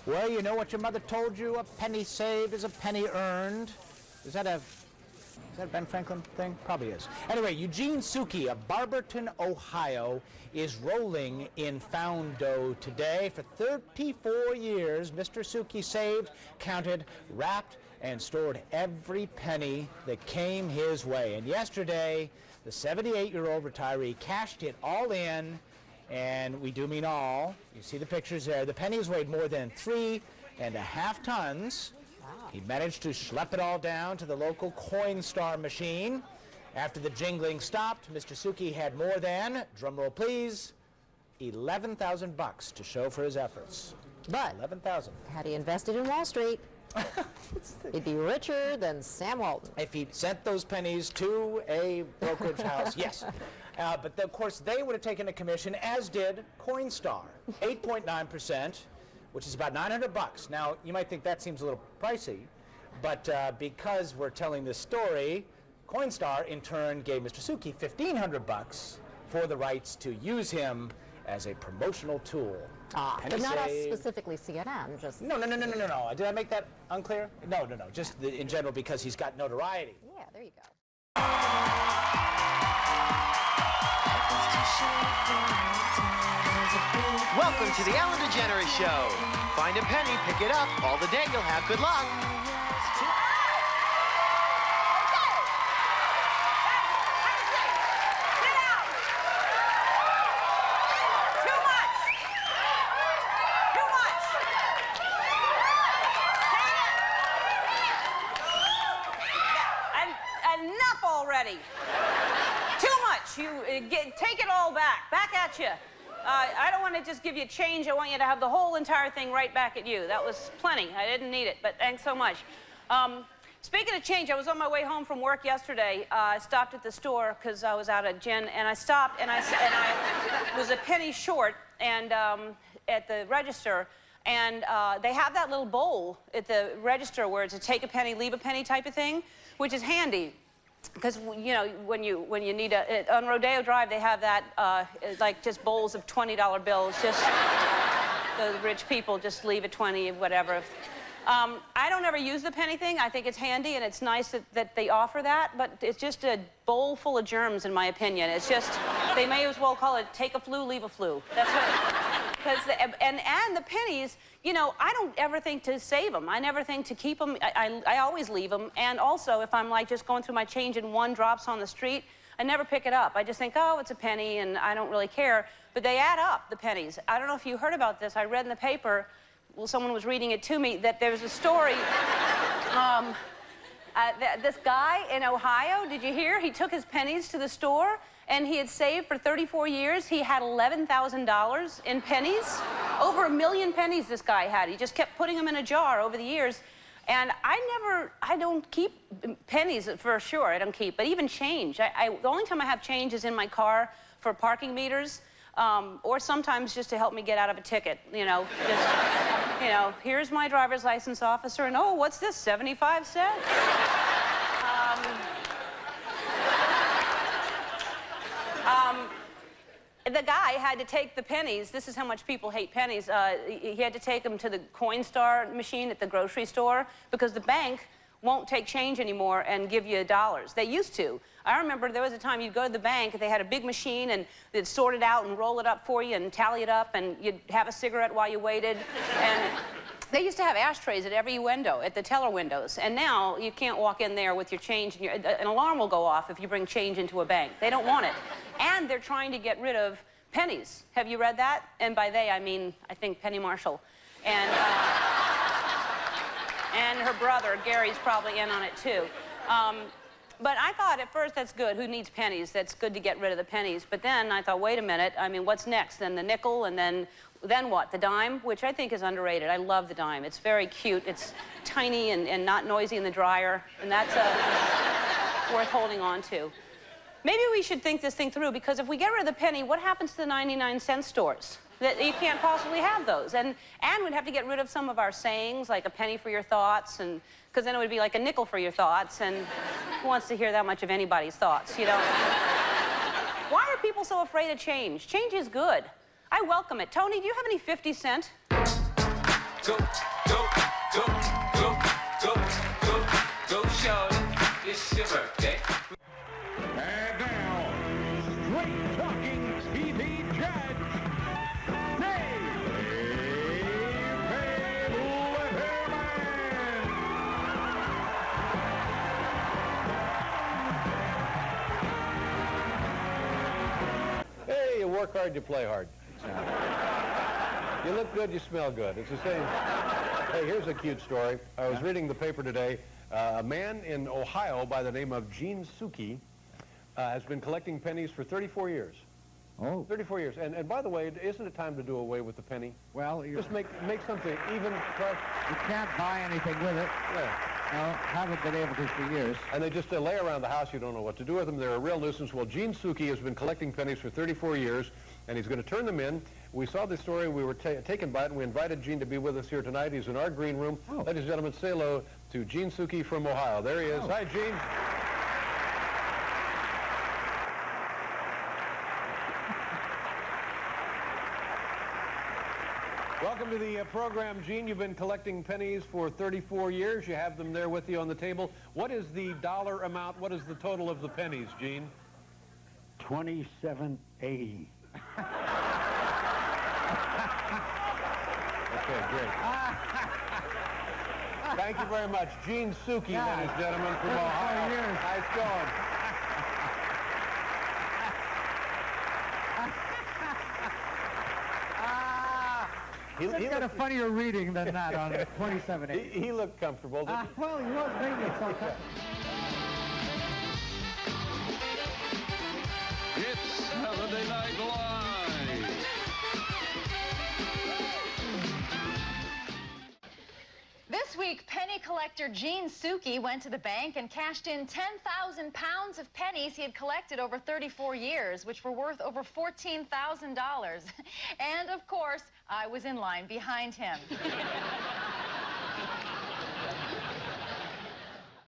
Well, you know what your mother told you? A penny saved is a penny earned. Is that a Ben Franklin thing? Probably is. Anyway, Eugene Sukie of Barberton, Ohio, is rolling in found dough today. For 34 years, Mr. Sukie saved, counted, wrapped, and stored every penny that came his way. And yesterday, the 78-year-old retiree cashed it all in, and we do mean all. You see the pictures there. The pennies weighed more than 3.5 tons. Wow. He managed to schlep it all down to the local Coinstar machine. After the jingling stopped, Mr. Sukie had more than, drumroll please, $11,000 to show for his efforts. But 11,000. Had he invested in Wall Street, he'd be richer than Sam Walton. If he'd sent those pennies to a brokerage house, yes. But of course, they would have taken a commission, as did Coinstar, 8.9%, which is about $900. Now, you might think that seems a little pricey, but because we're telling this story, Coinstar, in turn, gave Mr. Sukie $1,500 for the rights to use him as a promotional tool. But not us specifically CNN, just... No. Did I make that unclear? No. Just in general, because he's got notoriety. Yeah, there you go. Welcome to the Ellen DeGeneres Show. Find a penny, pick it up. All the day you'll have good luck. Enough already. Too much. Take it all back. Back at you. I don't want to just give you change. I want you to have the whole entire thing right back at you. That was plenty. I didn't need it, but thanks so much. Speaking of change, I was on my way home from work yesterday. I stopped at the store because I was out of gin, and I stopped, and I was a penny short, and at the register, and they have that little bowl at the register where it's a take a penny, leave a penny type of thing, which is handy. Because, you know, when you need on Rodeo Drive, they have that, like, just bowls of $20 bills. Just the rich people just leave a 20, whatever. I don't ever use the penny thing. I think it's handy, and it's nice that they offer that, but it's just a bowl full of germs, in my opinion. It's just, they may as well call it take a flu, leave a flu. That's what, because, and the pennies, you know, I don't ever think to save them. I never think to keep them. I always leave them. And also, if I'm like just going through my change and one drops on the street, I never pick it up. I just think, oh, it's a penny, and I don't really care. But they add up, the pennies. I don't know if you heard about this. I read in the paper, well, someone was reading it to me, that there was a story. This guy in Ohio, did you hear? He took his pennies to the store, and he had saved for 34 years. He had $11,000 in pennies. Over 1 million pennies this guy had. He just kept putting them in a jar over the years. And I don't keep pennies for sure. I don't keep, but even change. The only time I have change is in my car for parking meters, or sometimes just to help me get out of a ticket, you know. Just, you know, here's my driver's license officer, and oh, what's this, 75 cents? The guy had to take the pennies. This is how much people hate pennies. He had to take them to the Coinstar machine at the grocery store because the bank won't take change anymore and give you dollars. They used to. I remember there was a time you'd go to the bank, they had a big machine, and they'd sort it out and roll it up for you and tally it up, and you'd have a cigarette while you waited. And they used to have ashtrays at every window, at the teller windows. And now you can't walk in there with your change, and an alarm will go off if you bring change into a bank. They don't want it. And they're trying to get rid of pennies. Have you read that? And by they, I mean, I think Penny Marshall. And her brother, Gary's probably in on it too. But I thought at first, that's good. Who needs pennies? That's good to get rid of the pennies. But then I thought, wait a minute. I mean, what's next? Then the nickel, and then what? The dime, which I think is underrated. I love the dime. It's very cute. It's tiny and not noisy in the dryer. And that's worth holding on to. Maybe we should think this thing through, because if we get rid of the penny, what happens to the 99-cent stores? That you can't possibly have those. And we'd have to get rid of some of our sayings, like a penny for your thoughts, and because then it would be like a nickel for your thoughts, and who wants to hear that much of anybody's thoughts, you know? Why are people so afraid of change? Change is good. I welcome it. Tony, do you have any 50 cent? go, go, go, go, go, go, go, shorty. It's your birthday. And now, straight talking TV judge, David Letterman. Hey, you work hard, you play hard. You look good, you smell good. It's the same. Hey, here's a cute story. I was reading the paper today. A man in Ohio by the name of Eugene Sukie has been collecting pennies for 34 years. Oh. 34 years. And by the way, isn't it time to do away with the penny? Well, you Just make something even. can't buy anything with it. Yeah. No, haven't been able to for years. And they just lay around the house. You don't know what to do with them. They're a real nuisance. Well, Eugene Sukie has been collecting pennies for 34 years, and he's going to turn them in. We saw this story. We were taken by it, and we invited Gene to be with us here tonight. He's in our green room. Oh. Ladies and gentlemen, say hello to Eugene Sukie from Ohio. There he is. Oh. Hi, Gene. Welcome to the program, Gene. You've been collecting pennies for 34 years. You have them there with you on the table. What is the dollar amount? What is the total of the pennies, Gene? $27.80. Okay, great. Thank you very much. Eugene Sukie, ladies and gentlemen, from Ohio. Nice going. He's got a funnier reading than that on 27.80. He looked comfortable. Didn't he? Well, he was making it sometimes. It's Saturday Night Live. This week, penny collector Eugene Sukie went to the bank and cashed in 10,000 pounds of pennies he had collected over 34 years, which were worth over $14,000. And, of course, I was in line behind him.